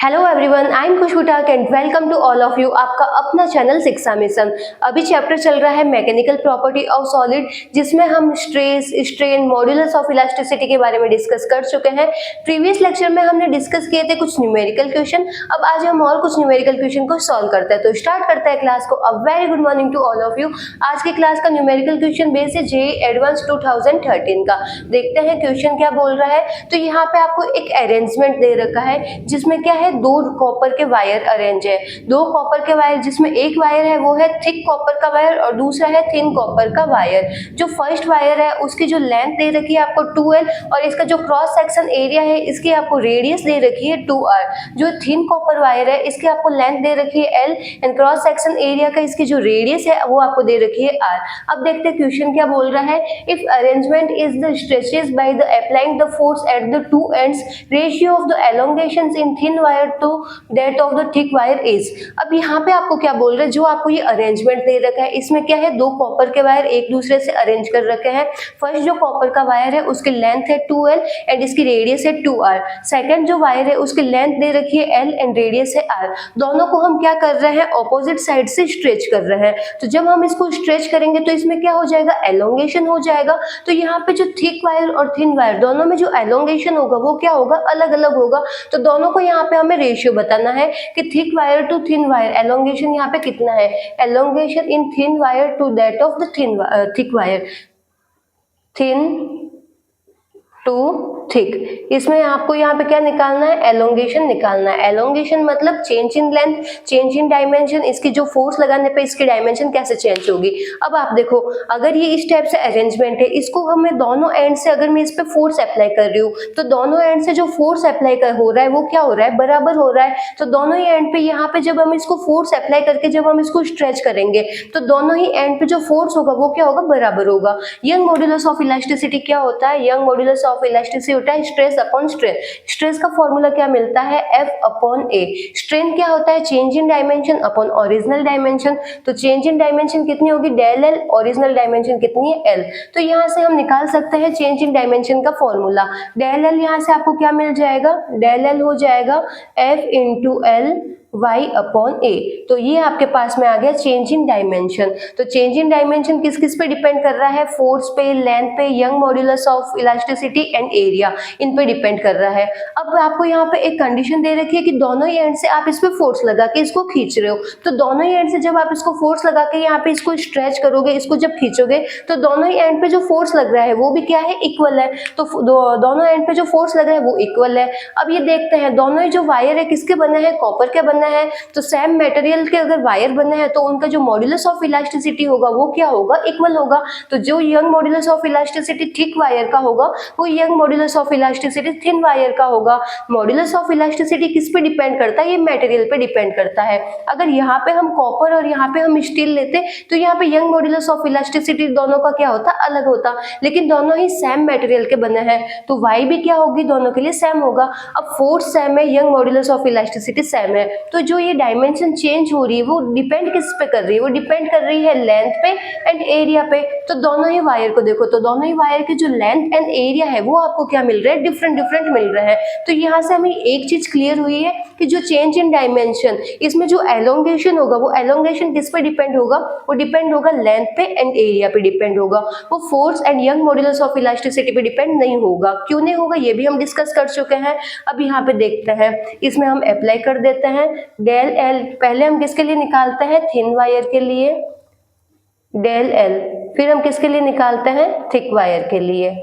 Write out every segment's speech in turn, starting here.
Hello everyone, I am Khushboo ठाक and welcome to all of you. आपका अपना channel शिक्षा मिशन। अभी चैप्टर चल रहा है मैकेनिकल प्रॉपर्टी ऑफ सॉलिड, जिसमें हम stress, strain, modulus of elasticity के बारे में डिस्कस कर चुके हैं। प्रीवियस लेक्चर में हमने डिस्कस किए थे कुछ न्यूमेरिकल क्वेश्चन। अब आज हम और कुछ न्यूमेरिकल क्वेश्चन को सॉल्व करते हैं। तो स्टार्ट करते हैं क्लास को। A very good morning to all of you. आज की क्लास का न्यूमेरिकल क्वेश्चन बेस है जेईई एडवांस 2013 का। देखते हैं क्वेश्चन क्या बोल रहा है। तो यहाँ पे आपको एक अरेंजमेंट दे रखा है, जिसमें क्या है, दो कॉपर के वायर अरेंज है। दो कॉपर के वायर, जिसमें एक वायर है वो है थिक कॉपर का वायर और दूसरा है थिन कॉपर का वायर। जो फर्स्ट वायर है उसकी जो लेंथ दे रखी है आपको 2L और इसका जो क्रॉस सेक्शन एरिया है इसकी आपको रेडियस दे रखी है 2R। जो थिन कॉपर वायर है इसकी आपको लेंथ दे रखी है L and cross section area का इसकी जो रेडियस है वो आपको दे रखी है R। अब देखते हैं क्वेश्चन क्या बोल रहा है। If arrangement is the stretches by the applying the force at the two ends, ratio of the elongations in thin wire to that of the thick wire is. अब यहाँ पे आपको क्या बोल रहे हैं, जो आपको ये अरेंजमेंट दे रखा है इसमें क्या है, दो कॉपर के वायर एक दूसरे से अरेंज कर रखे हैं। फर्स्ट जो कॉपर का वायर है उसकी लेंथ है 2L एंड इसकी रेडियस है 2R। सेकंड जो वायर है उसकी लेंथ दे रखी है L एंड रेडियस है R। दोनों को हम क्या कर रहे हैं, ऑपोजिट साइड से स्ट्रेच कर रहे हैं। तो जब हम इसको स्ट्रेच करेंगे तो इसमें क्या हो जाएगा, एलोंगेशन हो जाएगा। तो यहाँ पे जो थिक वायर और थिन वायर दोनों में जो एलोंगेशन होगा वो क्या होगा, अलग अलग होगा। तो दोनों को यहाँ पे हमें रेशियो बताना है कि thick wire to thin wire elongation यहाँ पे कितना है। Elongation in thin wire to that of the thick wire, thin to thick. इसमें आपको यहाँ पे क्या निकालना है, एलोंगेशन निकालना है। एलोंगेशन मतलब change in length, change in dimension. इसकी जो फोर्स लगाने पे इसकी डायमेंशन कैसे चेंज होगी। अब आप देखो, अगर ये इस टाइप से अरेंजमेंट है, इसको हमें दोनों एंड से अगर मैं इस पे फोर्स अप्लाई कर रही हूँ तो दोनों एंड से जो फोर्स अप्लाई हो रहा है वो क्या हो रहा है, बराबर हो रहा है। तो दोनों ही एंड पे यहाँ पे जब हम इसको फोर्स अप्लाई करके जब हम इसको स्ट्रेच करेंगे तो दोनों ही एंड पे जो फोर्स होगा वो क्या होगा, बराबर होगा। यंग मॉड्यूलस ऑफ इलास्टिसिटी क्या होता है, यंग मॉड्यूलस ऑफ इलास्टिसिटी होता है स्ट्रेस अपॉन स्ट्रेन। स्ट्रेस का फॉर्मूला क्या मिलता है, F अपॉन A। स्ट्रेन क्या होता है, change in dimension upon original dimension. तो चेंज इन डायमेंशन कितनी होगी, डेल L, ओरिजिनल डायमेंशन कितनी है L। तो यहाँ से हम निकाल सकते हैं चेंज इन डायमेंशन का फॉर्मूला। डेल L यहाँ से आपको क्या मिल जाएगा, डेल L हो जाएगा F into L y upon A। तो ये आपके पास में आ गया चेंज इन डायमेंशन। तो चेंज इन डायमेंशन किस किस पे डिपेंड कर रहा है, फोर्स पे, लेंथ पे, Young modulus of elasticity and area, इन पे डिपेंड कर रहा है। अब आपको यहाँ पे एक कंडीशन दे रखी है कि दोनों ही एंड से आप इस पे फोर्स लगा के इसको खींच रहे हो। तो दोनों ही एंड से जब आप इसको फोर्स लगा के यहाँ पे इसको स्ट्रेच करोगे, इसको जब खींचोगे तो दोनों ही एंड पे जो फोर्स लग रहा है वो भी क्या है, इक्वल है। तो दोनों एंड पे जो फोर्स लग रहा है वो इक्वल है। अब ये देखते हैं दोनों ही जो वायर है किसके बने हैं, कॉपर के बने है। तो सेम मटेरियल के अगर वायर बने हैं तो उनका जो मॉड्यूलस ऑफ इलास्टिसिटी होगा वो क्या होगा, इक्वल होगा। तो जो Young modulus of elasticity thick wire का होगा वो young modulus of elasticity thin wire का होगा। मॉड्यूलस ऑफ इलास्टिसिटी किस पे डिपेंड करता है, ये मटेरियल पे डिपेंड करता है। अगर यहाँ पे हम कॉपर और यहाँ पे हम स्टील लेते तो यहाँ पे यंग मॉड्यूलस ऑफ इलास्टिसिटी दोनों का क्या होता, अलग होता। लेकिन दोनों ही सेम मटेरियल के बने हैं तो वाई भी क्या होगी, दोनों के लिए सेम होगा। अब फोर्स सेम है, young modulus of elasticity same है। तो जो ये डायमेंशन चेंज हो रही है वो डिपेंड किस पे कर रही है, वो डिपेंड कर रही है लेंथ पे एंड एरिया पे। तो दोनों ही वायर को देखो, तो दोनों ही वायर के जो लेंथ एंड एरिया है वो आपको क्या मिल रहा है, डिफरेंट डिफरेंट मिल रहा है। तो यहाँ से हमें एक चीज क्लियर हुई है कि जो चेंज इन डायमेंशन, इसमें जो एलोंगेशन होगा वो एलोंगेशन किस पे डिपेंड होगा, वो डिपेंड होगा लेंथ पे एंड एरिया पे डिपेंड होगा। वो force and young modulus of elasticity पे डिपेंड नहीं होगा। क्यों नहीं होगा ये भी हम डिस्कस कर चुके हैं। अब यहाँ पे देखते हैं, इसमें हम अप्लाई कर देते हैं डेल L। पहले हम किसके लिए निकालते हैं, थिन वायर के लिए डेल L, फिर हम किसके लिए निकालते हैं, थिक वायर के लिए।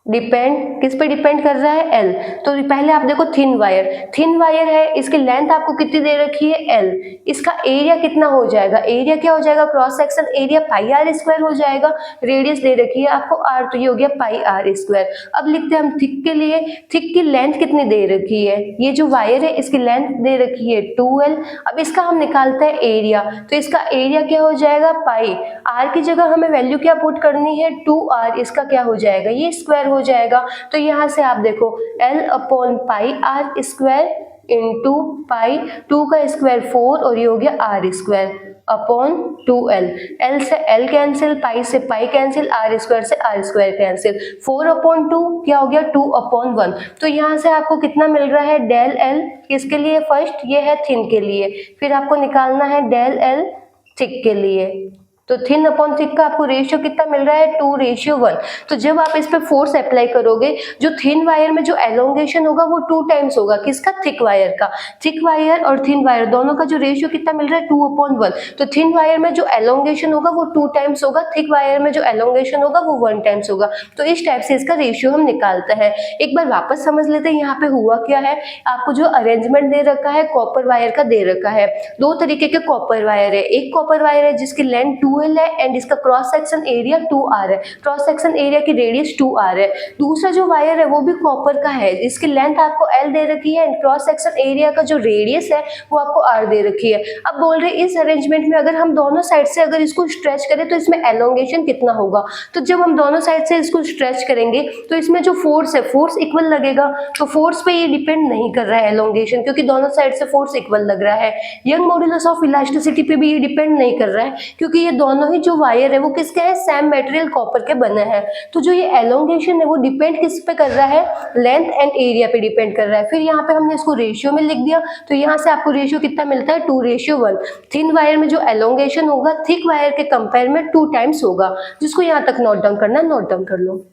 डिपेंड किस पे डिपेंड कर रहा है, L। तो पहले आप देखो थिन वायर है, इसकी लेंथ आपको कितनी दे रखी है, L। इसका एरिया कितना हो जाएगा, एरिया क्या हो जाएगा, cross section area pi r square हो जाएगा। रेडियस दे रखी है आपको R, तो ये हो गया पाई आर स्क्वायर। अब लिखते हैं हम थिक के लिए, थिक की लेंथ कितनी दे रखी है, ये जो वायर है इसकी लेंथ दे रखी है 2L। अब इसका हम निकालते हैं एरिया, तो इसका एरिया क्या हो जाएगा, पाई। R की जगह हमें वैल्यू क्या पुट करनी है, 2R। इसका क्या हो जाएगा, ये स्क्वायर हो जाएगा। तो यहाँ से आप देखो L upon pi r square into pi, 2 का स्क्वायर 4 और ये हो गया r square upon 2l। l से l कैंसिल, पाई से पाई कैंसिल, आर स्क्वायर से आर स्क्वायर कैंसिल, 4 अपॉन 2 क्या हो गया 2 अपॉन 1। तो यहाँ से आपको कितना मिल रहा है डेल l किसके लिए, फर्स्ट ये है थिन के लिए, फिर आपको निकालना है डेल l थिक के लिए। तो थिन अपॉन थिक का आपको रेशियो कितना मिल रहा है 2:1। तो जब आप इस पे फोर्स अप्लाई करोगे, जो थिन वायर में जो एलोंगेशन होगा वो 2 टाइम्स होगा किसका, थिक वायर का। थिक वायर और थिन वायर दोनों का जो रेशियो कितना मिल रहा है 2/1। तो थिन वायर में जो एलोंगेशन होगा वो 2 टाइम्स होगा, थिक वायर में जो एलोंगेशन होगा वो 1 टाइम्स होगा। तो इस टाइप से इसका रेशियो हम निकालते हैं। एक बार वापस समझ लेते हैं यहाँ पे हुआ क्या है। आपको जो अरेंजमेंट दे रखा है कॉपर वायर का दे रखा है, 2 तरीके के कॉपर वायर है। एक कॉपर वायर है जिसकी लेंथ 2l है एंड इसका क्रॉस सेक्शन एरिया 2r है, क्रॉस सेक्शन एरिया की रेडियस 2r है। दूसरा जो वायर है वो भी कॉपर का है, इसकी लेंथ आपको l दे रखी है एंड क्रॉस सेक्शन एरिया का जो रेडियस है वो आपको r दे रखी है। अब बोल रहे इस अरेंजमेंट में अगर हम दोनों साइड से अगर इसको स्ट्रेच करें तो इसमें एलोंगेशन कितना होगा। तो जब हम दोनों साइड से इसको स्ट्रेच करेंगे तो इसमें जो फोर्स है फोर्स इक्वल लगेगा। तो फोर्स पे ये डिपेंड नहीं कर रहा है एलोंगेशन, क्योंकि दोनों साइड से फोर्स इक्वल लग रहा है। यंग मॉड्यूलस ऑफ इलास्टिसिटी पे भी ये डिपेंड नहीं कर रहा है, क्योंकि ये दोनों ही जो वायर है वो किसके हैं, सेम मटेरियल कॉपर के बने हैं। तो जो ये एलोंगेशन है वो डिपेंड किस पे कर रहा है, लेंथ एंड एरिया पे डिपेंड कर रहा है। फिर यहाँ पे हमने इसको रेशियो में लिख दिया, तो यहाँ से आपको रेशियो कितना मिलता है 2:1। थिन वायर में जो एलोंगेशन होगा थिक वायर के कंपेयर में 2 टाइम्स होगा। जिसको यहाँ तक नोट डाउन करना है नोट डाउन कर लो।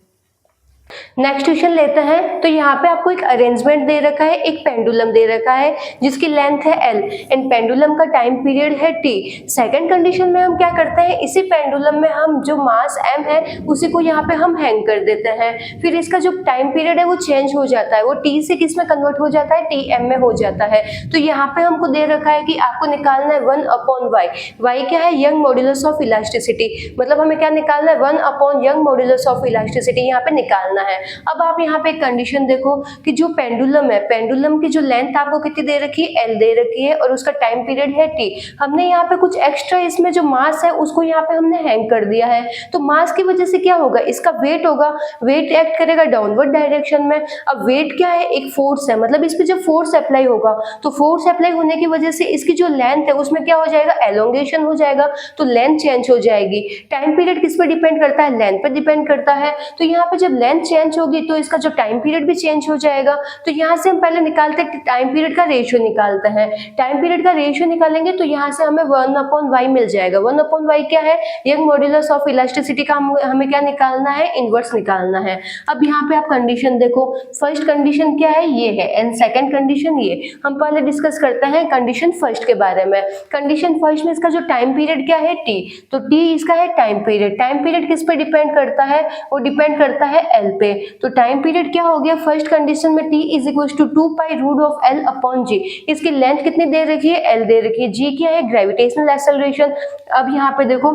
नेक्स्ट क्वेश्चन लेते हैं। तो यहाँ पे आपको एक अरेंजमेंट दे रखा है, एक पेंडुलम दे रखा है जिसकी लेंथ है l एंड पेंडुलम का टाइम पीरियड है t। सेकंड कंडीशन में हम क्या करते हैं, इसी पेंडुलम में हम जो मास m है उसी को यहाँ पे हम हैंग कर देते हैं। फिर इसका जो टाइम पीरियड है वो चेंज हो जाता है, वो t से किस में कन्वर्ट हो जाता है, tm में हो जाता है। तो यहाँ पे हमको दे रखा है कि आपको निकालना है 1/y। y क्या है, यंग मॉड्यूलस ऑफ इलास्टिसिटी, मतलब हमें क्या निकालना है 1/ यंग मॉड्यूलस ऑफ इलास्टिसिटी यहाँ पे निकालना है। अब आप यहाँ पे एक कंडीशन देखो कि जो पेंडुलम है, पेंडुलम की जो लेंथ आपको कितनी दे रखी है, l दे रखी है और उसका टाइम पीरियड है t। हमने यहाँ पे कुछ एक्स्ट्रा इसमें जो मास है उसको यहाँ पे हमने हैंग कर दिया है। तो मास की वजह से क्या होगा, इसका वेट होगा, वेट एक्ट करेगा डाउनवर्ड डायरेक्शन में। अब वेट क्या है, एक फोर्स है, मतलब इस पे जब फोर्स अप्लाई होगा तो फोर्स अप्लाई होने की वजह से इसकी जो लेंथ है उसमें क्या हो जाएगा, एलोंगेशन हो जाएगा, तो लेंथ चेंज हो जाएगी। टाइम पीरियड किस पे डिपेंड करता है, लेंथ पे डिपेंड करता है। तो यहाँ पे जब लेंथ चेंज होगी तो इसका जो टाइम पीरियड भी चेंज हो जाएगा। तो यहाँ से हम पहले निकालते हैं टाइम पीरियड का रेशियो निकालते हैं। टाइम पीरियड का रेशियो निकालेंगे तो यहाँ से हमें 1/y मिल जाएगा। 1/y क्या है, यंग मॉड्यूलस ऑफ इलास्टिसिटी का हमें क्या निकालना है, इनवर्स निकालना है। अब यहाँ पे आप कंडीशन देखो, फर्स्ट कंडीशन क्या है, ये है एंड सेकंड कंडीशन ये। हम पहले डिस्कस करते हैं कंडीशन फर्स्ट के बारे में। कंडीशन फर्स्ट में इसका जो टाइम पीरियड क्या है t, तो t इसका है टाइम पीरियड। टाइम पीरियड किस पे डिपेंड करता है, वो डिपेंड करता है l पे। तो टाइम पीरियड क्या हो गया, फर्स्ट कंडीशन में t is equal to 2π√l/g। इसकी लेंथ कितनी दे रखी है, l दे रखी है। g क्या है, ग्रेविटेशनल एक्सेलरेशन। अब यहाँ पे देखो,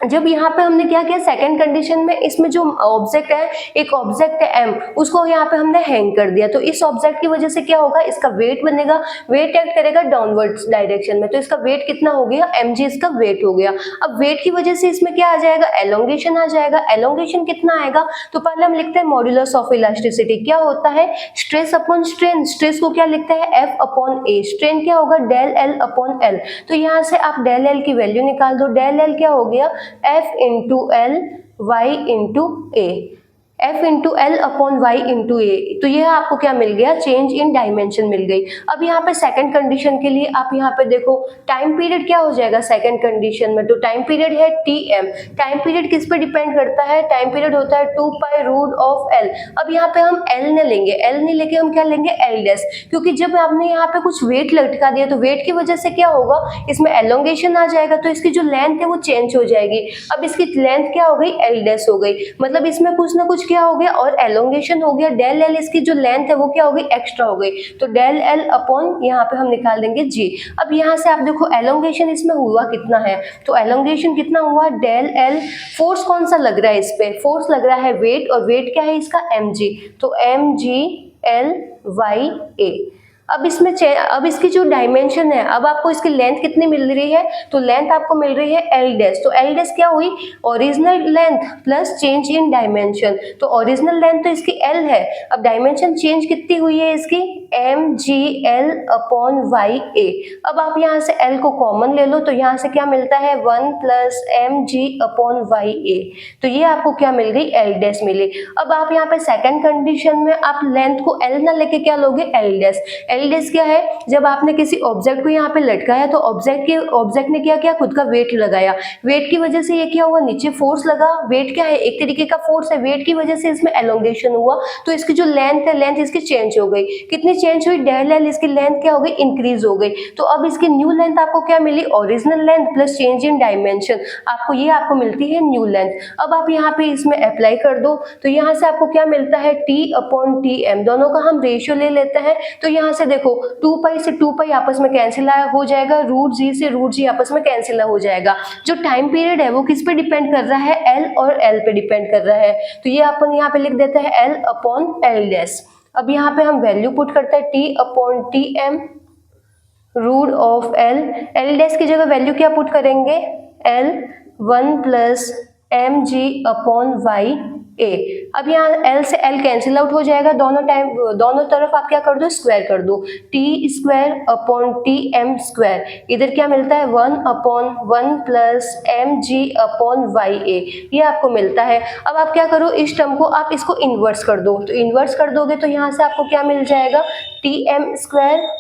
जब यहाँ पे हमने क्या किया, सेकंड कंडीशन में इसमें जो ऑब्जेक्ट है, एक ऑब्जेक्ट है m, उसको यहाँ पे हमने हैंग कर दिया। तो इस ऑब्जेक्ट की वजह से क्या होगा, इसका वेट बनेगा, वेट एक्ट करेगा डाउनवर्ड डायरेक्शन में। तो इसका वेट कितना हो गया, mg इसका वेट हो गया। अब वेट की वजह से इसमें क्या आ जाएगा, एलोंगेशन आ जाएगा। एलोंगेशन कितना आएगा, तो पहले हम लिखते हैं मॉड्यूलस ऑफ इलास्टिसिटी। क्या होता है, स्ट्रेस अपॉन स्ट्रेन। स्ट्रेस को क्या लिखते हैं, F/A। स्ट्रेन क्या होगा, डेल L/L। तो यहाँ से आप डेल L की वैल्यू निकाल दो। डेल L क्या हो गया, F/L y/A। F/L/y/A। तो यह आपको क्या मिल गया, चेंज इन डायमेंशन मिल गई। अब यहाँ पे सेकंड कंडीशन के लिए आप यहाँ पे देखो, टाइम पीरियड क्या हो जाएगा सेकंड कंडीशन में, तो टाइम पीरियड है Tm। टाइम पीरियड किस पे डिपेंड करता है, टाइम पीरियड होता है 2π√L। अब यहाँ पे हम L न लेंगे, L नहीं लेके हम क्या लेंगे, L', क्योंकि जब आपने यहाँ पे कुछ वेट लटका दिया तो वेट की वजह से क्या होगा, इसमें एलोंगेशन आ जाएगा, तो इसकी जो लेंथ है वो चेंज हो जाएगी। अब इसकी लेंथ क्या हो गई, L' हो गई, मतलब इसमें कुछ ना कुछ क्या हो गया और एलोंगेशन हो गया। डेल L इसकी जो लेंथ है वो क्या हो गई, एक्स्ट्रा हो गई। तो डेल L अपॉन यहाँ पे हम निकाल देंगे g। अब यहाँ से आप देखो एलोंगेशन इसमें हुआ कितना है, तो एलोंगेशन कितना हुआ, डेल L। फोर्स कौन सा लग रहा है इस पे, फोर्स लग रहा है वेट, और वेट क्या है इसका, mg। तो mg/L/A। अब इसकी जो डायमेंशन है, अब आपको इसकी लेंथ कितनी मिल रही है, तो लेंथ आपको मिल रही है L'। तो L' क्या हुई, original length plus change in dimension. तो ओरिजिनल लेंथ तो इसकी L है, अब डायमेंशन चेंज कितनी हुई है इसकी, mg/L/YA। अब आप यहाँ से L को कॉमन ले लो तो यहाँ से क्या मिलता है 1 + mg/YA। तो ये आपको क्या मिल गई, L डैश मिली। अब आप यहाँ पे सेकंड कंडीशन में आप लेंथ को L ना लेके क्या लोगे, L डैश। L डैश क्या है, जब आपने किसी ऑब्जेक्ट को यहाँ पे लटकाया तो ऑब्जेक्ट ने क्या किया, खुद का वेट लगाया। वेट की वजह से ये क्या हुआ, नीचे फोर्स लगा। वेट क्या है, एक तरीके का फोर्स है। वेट की वजह से इसमें एलोंगेशन हुआ, तो इसकी जो लेंथ है, लेंथ इसकी चेंज हो गई। कितनी चेंज हुई, डेल L, इसकी लेंथ क्या हो गई, इंक्रीज हो गई। तो अब इसकी न्यू लेंथ आपको क्या मिली, original length plus change in dimension, आपको मिलती है न्यू लेंथ। अब आप यहाँ पे इसमें अप्लाई कर दो तो यहाँ से आपको क्या मिलता है, T/Tm। दोनों का हम रेशियो ले लेते हैं तो यहाँ से देखो 2π से 2π आपस में कैंसिल हो जाएगा, √g से √g आपस में कैंसिल हो जाएगा। जो टाइम पीरियड है वो किस पे डिपेंड कर रहा है, L और L पे डिपेंड कर रहा है। तो ये अपन यहाँ पे लिख देते हैं L/L डैश। अब यहाँ पे हम वैल्यू पुट करते हैं T/Tm √L डैश की जगह वैल्यू क्या पुट करेंगे, L 1 + mg/YA। अब यहाँ L से L कैंसिल आउट हो जाएगा, दोनों तरफ आप क्या कर दो, स्क्वायर कर दो। T²/Tm², इधर क्या मिलता है 1/1 + mg/YA, ये आपको मिलता है। अब आप क्या करो, इस टर्म को आप इसको इन्वर्स कर दो। तो इन्वर्स कर दोगे तो यहाँ से आपको क्या मिल जाएगा, Tm²T²,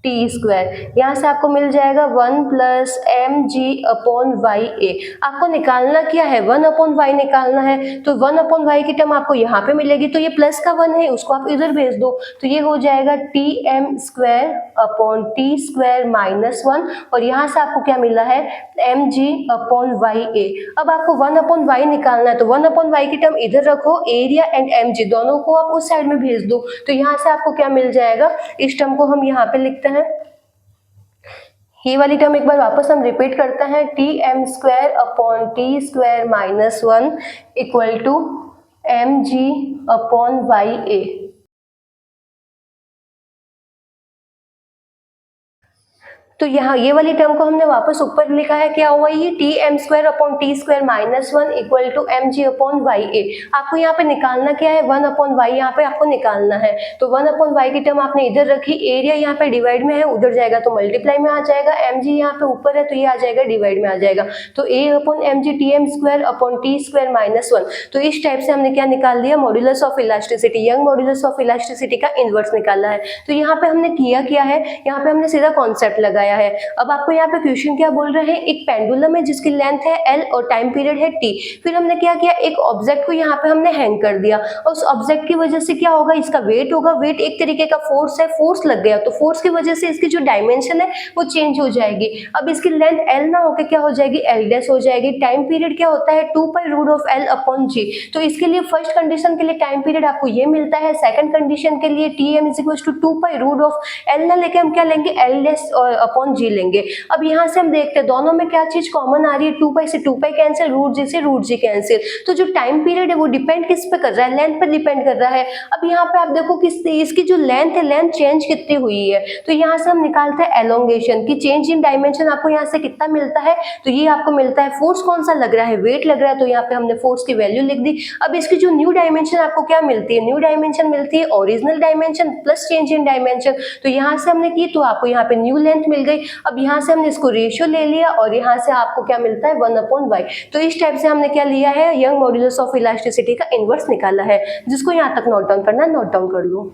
यहाँ से आपको मिल जाएगा 1 + mg/YA। आपको निकालना क्या है, 1/y निकालना है। तो 1/y की टर्म आपको यहाँ पे मिलेगी, तो ये प्लस का 1 है, उसको आप इधर भेज दो। तो ये हो जाएगा Tm²/T² -1, और यहाँ से आपको क्या मिला है, mg/YA। अब आपको 1/y निकालना है, तो 1/y की टर्म इधर रखो, एरिया एंड mg दोनों को आप उस साइड में भेज दो। तो यहाँ से आपको क्या मिल जाएगा, इस टर्म को हम यहाँ पे लिखते हैं, ये वाली टर्म एक बार वापस हम रिपीट करते हैं, Tm²/T² -1 = mg/YA। तो यहाँ ये वाली टर्म को हमने वापस ऊपर लिखा है, क्या हुआ ये, Tm²/T² -1 = mg/YA। आपको यहाँ पे निकालना क्या है, 1/y यहाँ पे आपको निकालना है। तो 1/y की टर्म आपने इधर रखी, एरिया यहाँ पे डिवाइड में है, उधर जाएगा तो मल्टीप्लाई में आ जाएगा, mg यहाँ पे ऊपर है तो ये आ जाएगा डिवाइड में आ जाएगा। तो A/mg Tm²/T² -1। तो इस टाइप से हमने क्या निकाल दिया, modulus of elasticity, young modulus of elasticity का इनवर्स निकाला है। तो यहाँ पे हमने किया है, यहाँ पे हमने सीधा कॉन्सेप्ट लगाया है। अब आपको यहाँ पे क्वेश्चन क्या बोल रहे हैं, एक पेंडुलम है जिसकी लेंथ है L और टाइम पीरियड है T। फिर हमने क्या किया, एक ऑब्जेक्ट को यहाँ पे हमने हैंग कर दिया, और उस ऑब्जेक्ट की वजह से क्या होगा, इसका वेट होगा। वेट एक तरीके का फोर्स है, फोर्स लग गया तो फोर्स की वजह से इसकी जो डायमेंशन है वो चेंज हो जाएगी। अब इसकी लेंथ L ना होकर क्या हो जाएगी, L डैश हो जाएगी। टाइम पीरियड क्या होता है, 2π√L/g। तो इसके लिए फर्स्ट कंडीशन के लिए टाइम पीरियड आपको ये मिलता है। सेकंड कंडीशन के लिए Tm = 2π√L ना लेके हम क्या लेंगे, L डैश g लेंगे। अब यहाँ से हम देखते हैं दोनों में क्या चीज कॉमन आ रही है, 2π से 2π कैंसिल, √g से √g कैंसिल। तो जो टाइम पीरियड है वो डिपेंड किस पे कर रहा है, लेंथ पे डिपेंड कर रहा है। अब यहाँ पे आप देखो कि इसकी जो लेंथ है, लेंथ चेंज कितनी हुई है। तो यहाँ से हम निकालते हैं एलोंगेशन की, चेंज इन डायमेंशन आपको यहाँ से कितना मिलता है, तो ये आपको मिलता है फोर्स कौन सा लग रहा है, वेट लग रहा है। तो यहाँ पे हमने फोर्स की वैल्यू लिख दी। अब इसकी जो न्यू डायमेंशन आपको क्या मिलती है, न्यू डायमेंशन मिलती है original dimension plus change in dimension. तो यहाँ से हमने की तो आपको यहाँ पे न्यू लेंथ मिल गई। अब यहाँ से हमने इसको रेशियो ले लिया और यहाँ से आपको क्या मिलता है 1/y। तो इस टाइप से हमने क्या लिया है, यंग मॉड्यूलस ऑफ इलास्टिसिटी का इनवर्स निकाला है। जिसको यहाँ तक नोट डाउन करना है नोट डाउन कर लो।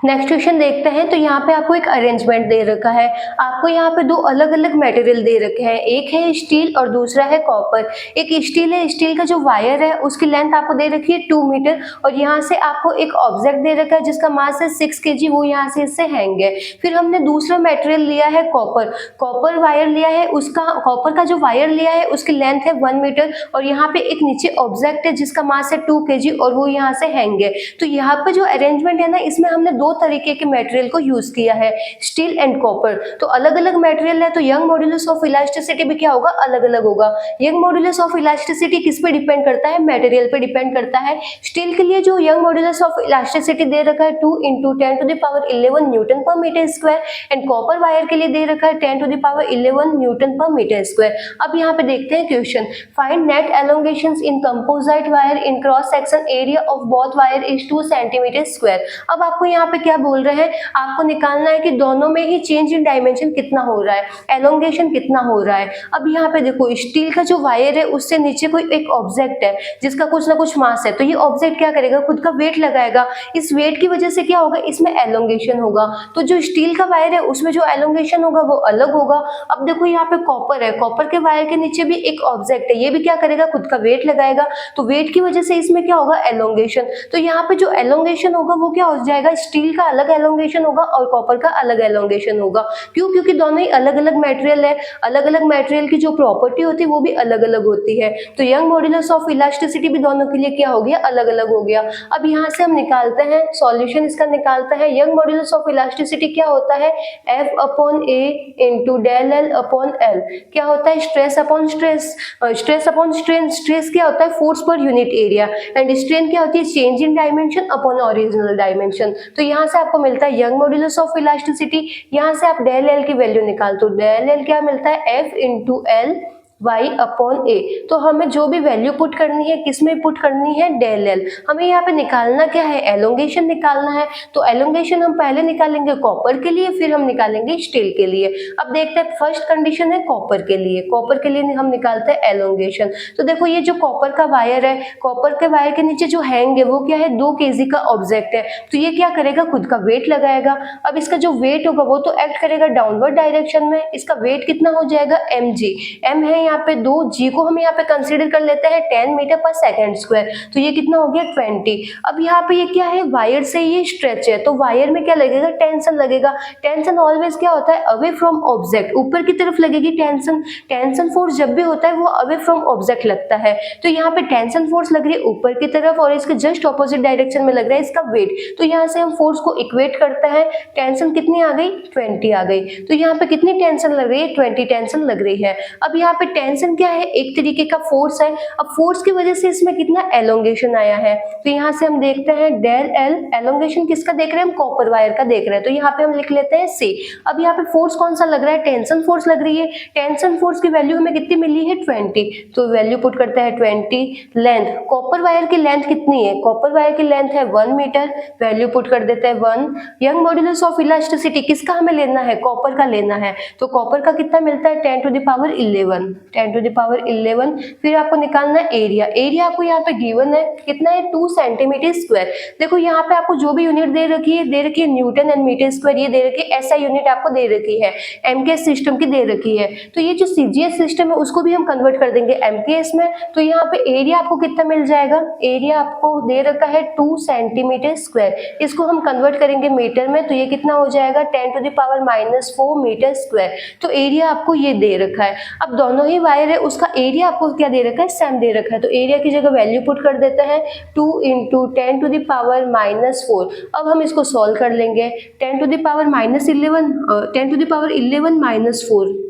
नेक्स्ट क्वेश्चन देखते हैं। तो यहाँ पे आपको एक अरेंजमेंट दे रखा है, आपको यहाँ पे दो अलग अलग मटेरियल दे रखे हैं, एक है स्टील और दूसरा है कॉपर। एक स्टील है, स्टील का जो वायर है उसकी लेंथ आपको दे रखी है 2 मीटर, और यहाँ से आपको एक ऑब्जेक्ट दे रखा है जिसका मास है 6 kg, वो यहाँ से इससे हैंग है। फिर हमने दूसरा मटेरियल लिया है कॉपर वायर लिया है, उसका कॉपर का जो वायर लिया है उसकी लेंथ है 1 मीटर, और यहाँ पे एक नीचे ऑब्जेक्ट है जिसका मास है 2 kg और वो यहाँ से हैंग है। तो यहाँ पे जो अरेंजमेंट है ना, इसमें हमने दो तरीके के मटेरियल को यूज किया है, स्टील एंड कॉपर। तो अलग अलग मटेरियल है तो यंग मॉड्यूलस ऑफ इलास्टिसिटी भी क्या होगा, अलग अलग होगा। यंग मॉड्यूलस ऑफ इलास्टिसिटी किस पे डिपेंड करता है, मटेरियल पे डिपेंड करता है। स्टील के लिए जो यंग मॉड्यूलस ऑफ इलास्टिसिटी दे रखा है 2 × 10⁻11 newton per metre square, and copper wire के लिए दे रखा है 10⁻11 न्यूटन पर मीटर स्क्वायर। अब यहाँ पे देखते हैं question, find net elongations in composite wire in cross section area of both wire is 2 cm²। अब आपको यहाँ पे क्या बोल रहे हैं, आपको निकालना है कि दोनों में ही चेंज इन डायमेंशन कितना हो रहा है, एलोंगेशन कितना हो रहा है। अब यहाँ पे देखो स्टील का जो वायर है उससे नीचे कोई एक ऑब्जेक्ट है जिसका कुछ ना कुछ मास है, तो ये ऑब्जेक्ट क्या करेगा, खुद का वेट लगाएगा। इस वेट की वजह से क्या होगा, इसमें एलोंगेशन होगा। तो जो स्टील का वायर है उसमें जो एलोंगेशन होगा वो अलग होगा। अब देखो यहाँ पे कॉपर है, कॉपर के वायर के नीचे भी एक ऑब्जेक्ट है, ये भी क्या करेगा, खुद का वेट लगाएगा। तो वेट की वजह से इसमें क्या होगा, एलोंगेशन। तो यहाँ पे जो एलोंगेशन होगा वो क्या हो जाएगा, स्टील का अलग एलोंगेशन होगा और कॉपर का अलग एलोंगेशन होगा। क्यों, क्योंकि दोनों ही अलग अलग मटेरियल है, अलग अलग मटेरियल की जो प्रॉपर्टी होती है वो भी अलग अलग होती है। तो यंग मॉड्यूलस ऑफ इलास्टिसिटी भी दोनों के लिए क्या हो गया, अलग अलग हो गया। अब यहाँ से हम निकालते हैं सॉल्यूशन, इसका निकालते हैं। यंग मॉड्यूलस ऑफ इलास्टिसिटी क्या होता है, F upon A into del L upon L. क्या होता है, stress upon stress, stress upon strain. Stress क्या होता है, force per unit area, and strain क्या होती है, change in dimension upon original dimension. तो यहाँ से आपको मिलता है यंग मॉड्यूलस ऑफ इलास्टिसिटी। यहाँ से आप डेल एल की वैल्यू निकाल, तो डेल एल क्या मिलता है, F into L y upon A. तो हमें जो भी वैल्यू पुट करनी है, किसमें पुट करनी है, डेल एल। हमें यहाँ पे निकालना क्या है, एलोंगेशन निकालना है। तो एलोंगेशन हम पहले निकालेंगे कॉपर के लिए, फिर हम निकालेंगे स्टील के लिए। अब देखते हैं, फर्स्ट कंडीशन है कॉपर के लिए, कॉपर के लिए हम निकालते हैं एलोंगेशन। तो देखो ये जो कॉपर का वायर है, कॉपर के वायर के नीचे जो हैंग है वो क्या है, 2 kg का ऑब्जेक्ट है। तो ये क्या करेगा, खुद का वेट लगाएगा। अब इसका जो वेट होगा वो तो एक्ट करेगा डाउनवर्ड डायरेक्शन में। इसका वेट कितना हो जाएगा, mg। m है यहाँ पे 2, g को हम यहाँ पे कंसीडर कर लेते हैं 10 मीटर पर सेकेंड स्क्वायर। तो ये कितना हो गया, 20। अब यहाँ पे ये क्या है, वायर से ये स्ट्रेच है, तो वायर में क्या लगेगा, टेंशन लगेगा। टेंशन ऑलवेज क्या होता है, अवे फ्रॉम ऑब्जेक्ट, ऊपर की तरफ लगेगी टेंशन। टेंशन फोर्स जब भी होता है वो अवे फ्रॉम ऑब्जेक्ट लगता है। तो यहाँ पे टेंशन फोर्स लग रही है ऊपर की तरफ और इसके जस्ट ऑपोजिट डायरेक्शन में लग रहा है इसका वेट। तो यहाँ से हम फोर्स को इक्वेट करते हैं। टेंशन कितनी आ गई, 20 आ गई। तो यहाँ पे कितनी टेंशन लग रही है, 20 टेंशन लग रही है। अब यहाँ पे टेंशन क्या है, एक तरीके का फोर्स है। अब फोर्स की वजह से इसमें कितना एलोंगेशन आया है। तो यहाँ से हम देखते हैं डेल एल, एलोंगेशन किसका देख रहे हैं हम, कॉपर वायर का देख रहे हैं। तो यहाँ पे हम लिख लेते हैं सी। अब यहाँ पे फोर्स कौन सा लग रहा है, टेंशन फोर्स लग रही है। टेंशन फोर्स की वैल्यू हमें कितनी मिली है, 20। तो वैल्यू पुट करते हैं 20। लेंथ, कॉपर वायर की लेंथ कितनी है, कॉपर वायर की लेंथ है 1 मीटर। वैल्यू पुट कर देते हैं 1। यंग मॉड्यूलस ऑफ इलास्टिसिटी किसका हमें लेना है, कॉपर का लेना है। तो कॉपर का कितना मिलता है, 10 to the power 11, 10 to the power 11। फिर आपको निकालना है एरिया। एरिया आपको यहाँ पे गिवन है कितना है, 2 सेंटीमीटर स्क्वायर। देखो यहाँ पे आपको जो भी यूनिट दे रखी है न्यूटन एंड मीटर स्क्वायर, ये दे रखी है, ऐसा यूनिट आपको दे रखी है, एमकेएस सिस्टम की दे रखी है। तो ये जो सीजीएस सिस्टम है उसको भी हम कन्वर्ट कर देंगे एमकेएस में। तो यहाँ पे एरिया आपको कितना मिल जाएगा, एरिया आपको दे रखा है 2 सेंटीमीटर स्क्वायर। इसको हम कन्वर्ट करेंगे मीटर में, तो ये कितना हो जाएगा, 10 to the power -4 metre square. तो एरिया आपको ये दे रखा है। अब दोनों ही वायर है, उसका एरिया आपको क्या दे रखा है, सेम दे रखा है। तो एरिया की जगह वैल्यू पुट कर देते हैं 2 इंटू 10 टू द पावर -4। अब हम इसको सॉल्व कर लेंगे। 10 to the power -11, 10 to the power 11 -4।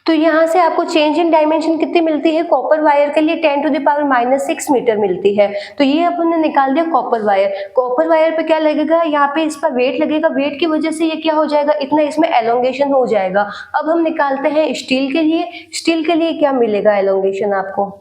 तो यहाँ से आपको चेंज इन डायमेंशन कितनी मिलती है, कॉपर वायर के लिए 10 टू द पावर -6 मीटर मिलती है। तो ये अपन ने निकाल दिया कॉपर वायर। कॉपर वायर पे क्या लगेगा, यहाँ पे इसका वेट लगेगा, वेट की वजह से ये क्या हो जाएगा, इतना इसमें एलोंगेशन हो जाएगा। अब हम निकालते हैं स्टील के लिए। स्टील के लिए क्या मिलेगा एलोंगेशन आपको,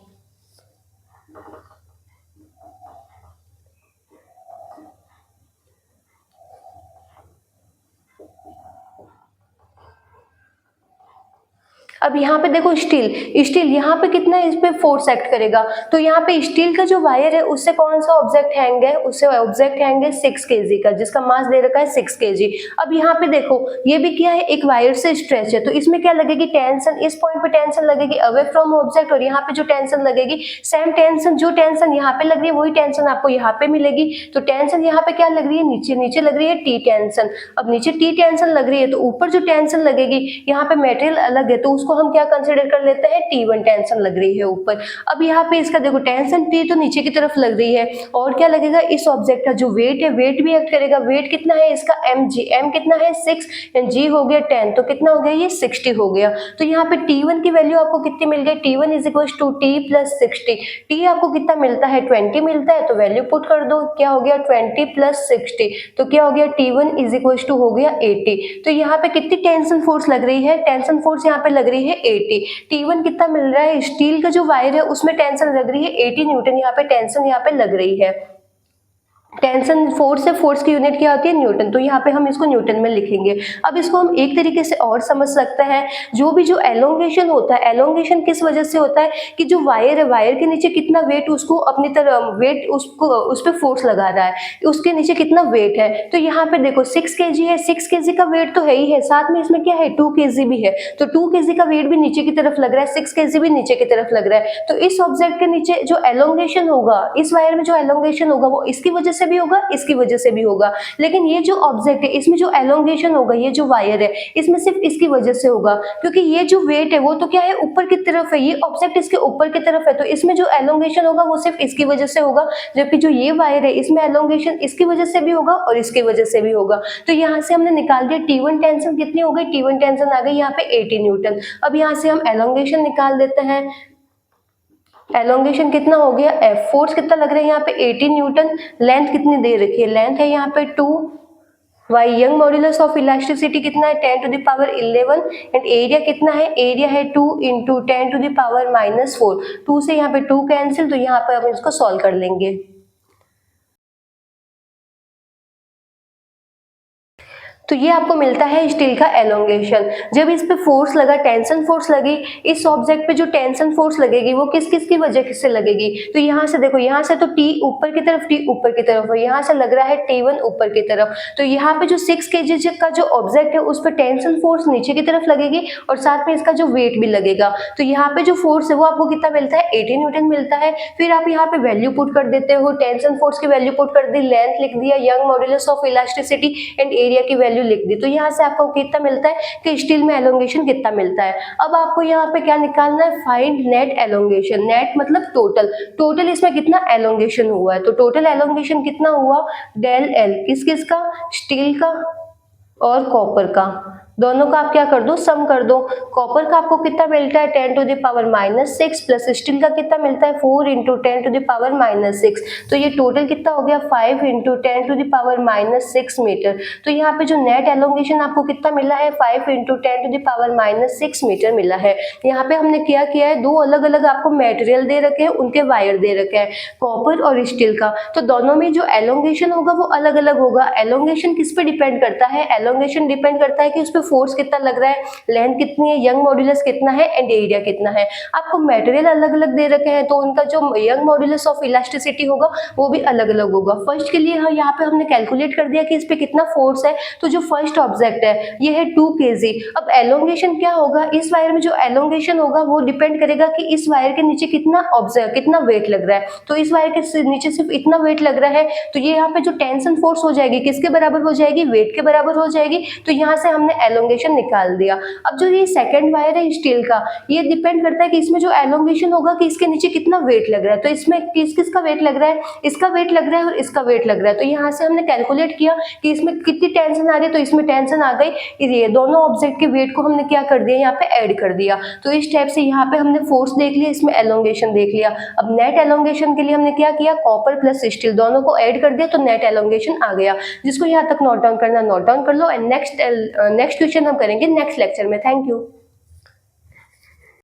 अब यहाँ पे देखो स्टील, स्टील यहाँ पे कितना इस पे फोर्स एक्ट करेगा। तो यहाँ पे स्टील का जो वायर है उससे कौन सा ऑब्जेक्ट हैंग है, उससे ऑब्जेक्ट हैंग है 6 kg का, जिसका मास दे रखा है 6 kg। अब यहाँ पे देखो ये भी क्या है, एक वायर से स्ट्रेच है, तो इसमें क्या लगेगी, टेंशन। इस पॉइंट पे टेंशन लगेगी अवे फ्रॉम ऑब्जेक्ट, और यहाँ पे जो टेंशन लगेगी सेम टेंशन, जो टेंशन यहाँ पे लग रही है वही टेंशन आपको यहाँ पे मिलेगी। तो टेंशन यहाँ पे क्या लग रही है, नीचे नीचे लग रही है टी टेंशन। अब नीचे टी टेंशन लग रही है तो ऊपर जो टेंशन लगेगी, यहाँ पे मेटेरियल अलग है तो उसको हम क्या कंसीडर कर लेते हैं, T1 टेंशन लग रही है ऊपर। अब यहाँ पे इसका देखो टेंशन T तो नीचे की तरफ लग रही है, और क्या लगेगा, इस ऑब्जेक्ट का जो वेट है, वेट भी एक्ट करेगा। वेट कितना है इसका, mg, m कितना है 6 एंड g हो गया 10, तो कितना हो गया, ये 60 हो गया। तो यहाँ पे T1 की वैल्यू आपको कितनी मिल गई, T1 is equal to T plus 60। T आपको कितना मिलता है, 20 मिलता है, तो वैल्यू पुट कर दो, क्या हो गया 20 प्लस 60, तो क्या हो गया T1 इज इक्वल टू हो गया 80। तो यहाँ पे कितनी टेंशन फोर्स लग रही है, टेंशन फोर्स यहाँ पे लग रही रही है 80। T1 कितना मिल रहा है, स्टील का जो वायर है उसमें टेंशन लग रही है 80 न्यूटन, यहाँ पे टेंशन यहाँ पे लग रही है। टेंशन फोर्स है, फोर्स की यूनिट क्या होती है, न्यूटन, तो यहाँ पे हम इसको न्यूटन में लिखेंगे। अब इसको हम एक तरीके से और समझ सकते हैं, जो भी जो एलोंगेशन होता है, एलोंगेशन किस वजह से होता है कि जो वायर है, वायर के नीचे कितना वेट उसको अपनी तरह वेट उसको उस पर फोर्स लगा रहा है, उसके नीचे कितना वेट है। तो यहाँ पे देखो 6 kg है, 6 kg का वेट तो है ही है, साथ में इसमें क्या है 2 kg भी है, तो 2 kg का वेट भी नीचे की तरफ लग रहा है, 6 kg भी नीचे की तरफ लग रहा है। तो इस ऑब्जेक्ट के नीचे जो एलोंगेशन होगा, इस वायर में जो एलोंगेशन होगा वो इसकी वजह से भी होगा, इसकी वजह से भी होगा। लेकिन ये जो ऑब्जेक्ट है इसमें जो एलोंगेशन होगा, ये जो वायर है इसमें सिर्फ इसकी वजह से होगा, क्योंकि ये जो वेट है वो तो क्या है ऊपर की तरफ है, ये ऑब्जेक्ट इसके ऊपर की तरफ है, तो इसमें जो एलोंगेशन होगा वो सिर्फ इसकी वजह से होगा। जबकि जो ये वायर है इसमें एलोंगेशन इसकी वजह से भी होगा और इसकी वजह से भी होगा। तो यहाँ से हमने निकाल दिया T1 टेंशन कितनी हो गई, T1 टेंशन आ गई यहाँ पे 80 न्यूटन। अब यहाँ से हम एलोंगेशन निकाल देते हैं। एलोंगेशन कितना हो गया F, फोर्स कितना लग रहा है यहाँ पे 80 न्यूटन, लेंथ कितनी दे रखी है, लेंथ है यहाँ पे 2, Y Young modulus of elasticity कितना है 10 to the power 11, and area कितना है, एरिया है 2 इंटू 10 टू द पावर -4, 2 से यहाँ पे 2 कैंसिल, तो यहाँ पे हम इसको सॉल्व कर लेंगे। तो ये आपको मिलता है स्टील का एलोंगेशन। जब इस पे फोर्स लगा, टेंशन फोर्स लगी, इस ऑब्जेक्ट पे जो टेंशन फोर्स लगेगी वो किस किस की वजह से लगेगी, तो यहाँ से देखो, यहाँ से तो T ऊपर की तरफ, T ऊपर की तरफ है, यहाँ से लग रहा है T1 ऊपर की तरफ, तो यहाँ पे जो 6 kg का जो ऑब्जेक्ट है उस पर टेंशन फोर्स नीचे की तरफ लगेगी और साथ में इसका जो वेट भी लगेगा। तो यहाँ पे जो फोर्स है वो आपको कितना मिलता है 80 न्यूटन मिलता है। फिर आप यहाँ पे वैल्यू पुट कर देते हो, टेंशन फोर्स की वैल्यू पुट कर दी, लेंथ लिख दिया, young modulus of elasticity and area की वैल्यू लिख दी, तो यहाँ से आपको कितना मिलता है कि स्टील में एलोंगेशन कितना मिलता है। अब आपको यहाँ पे क्या निकालना है, फाइंड नेट एलोंगेशन। नेट मतलब टोटल, टोटल इसमें कितना एलोंगेशन हुआ है, तो टोटल एलोंगेशन कितना हुआ, डेल एल, किस किस का, स्टील का और कॉपर का, दोनों का आप क्या कर दो, सम कर दो। कॉपर का आपको कितना मिलता है 10 to the power -6 plus steel का कितना मिलता है 4 इंटू 10 टू द पावर -6, तो ये टोटल कितना हो गया 5 into 10 to the power -6 metre. तो यहाँ पे जो नेट एलोंगेशन आपको कितना मिला है 5 into 10 to the power -6 metre मिला है। यहाँ पे हमने क्या किया है, दो अलग अलग आपको मेटेरियल दे रखे हैं, उनके वायर दे रखे हैं, कॉपर और स्टील का, तो दोनों में जो एलोंगेशन होगा वो अलग अलग होगा। एलोंगेशन किस पे डिपेंड करता है, एलोंगेशन डिपेंड करता है कि उस पे फोर्स कितना लग रहा है, लेंथ कितनी है, यंग मॉड्यूलस कितना है एंड एरिया कितना है। आपको मटेरियल अलग अलग दे रखे हैं तो उनका जो यंग मॉड्यूलस ऑफ इलास्टिसिटी होगा वो भी अलग अलग होगा। फर्स्ट के लिए यहाँ पे हमने कैलकुलेट कर दिया कि इस पे कितना फोर्स है, तो जो फर्स्ट ऑब्जेक्ट है ये है 2 kg। अब एलोंगेशन क्या होगा, इस वायर में जो एलोंगेशन होगा वो डिपेंड करेगा कि इस वायर के नीचे कितना वेट लग रहा है, तो इस वायर के नीचे सिर्फ इतना वेट लग रहा है, तो ये यहाँ पे जो टेंशन फोर्स हो जाएगी किसके बराबर हो जाएगी, वेट के बराबर हो जाएगी, तो यहाँ से हमने एलोंगेशन निकाल दिया। अब जो ये सेकंड वायर है स्टील का, ये डिपेंड करता है कि इसमें जो एलोंगेशन होगा कि इसके नीचे कितना वेट लग रहा है, तो इसमें किस किस का वेट लग रहा है, इसका वेट लग रहा है और इसका वेट लग रहा है, तो यहाँ से हमने कैलकुलेट किया कि इसमें कितनी टेंशन आ रही है, तो इसमें टेंशन आ गई, ये दोनों ऑब्जेक्ट के वेट को हमने क्या कर दिया, यहाँ पे ऐड कर दिया। तो इस टाइप से यहाँ पे हमने फोर्स देख लिया, इसमें एलोंगेशन देख लिया। अब नेट एलोंगेशन के लिए हमने क्या किया, कॉपर प्लस स्टील दोनों को ऐड कर दिया, तो नेट एलोंगेशन आ गया। जिसको यहाँ तक नोट डाउन करना नोट डाउन कर लो, एंड नेक्स्ट क्वेश्चन हम करेंगे नेक्स्ट लेक्चर में। Thank you.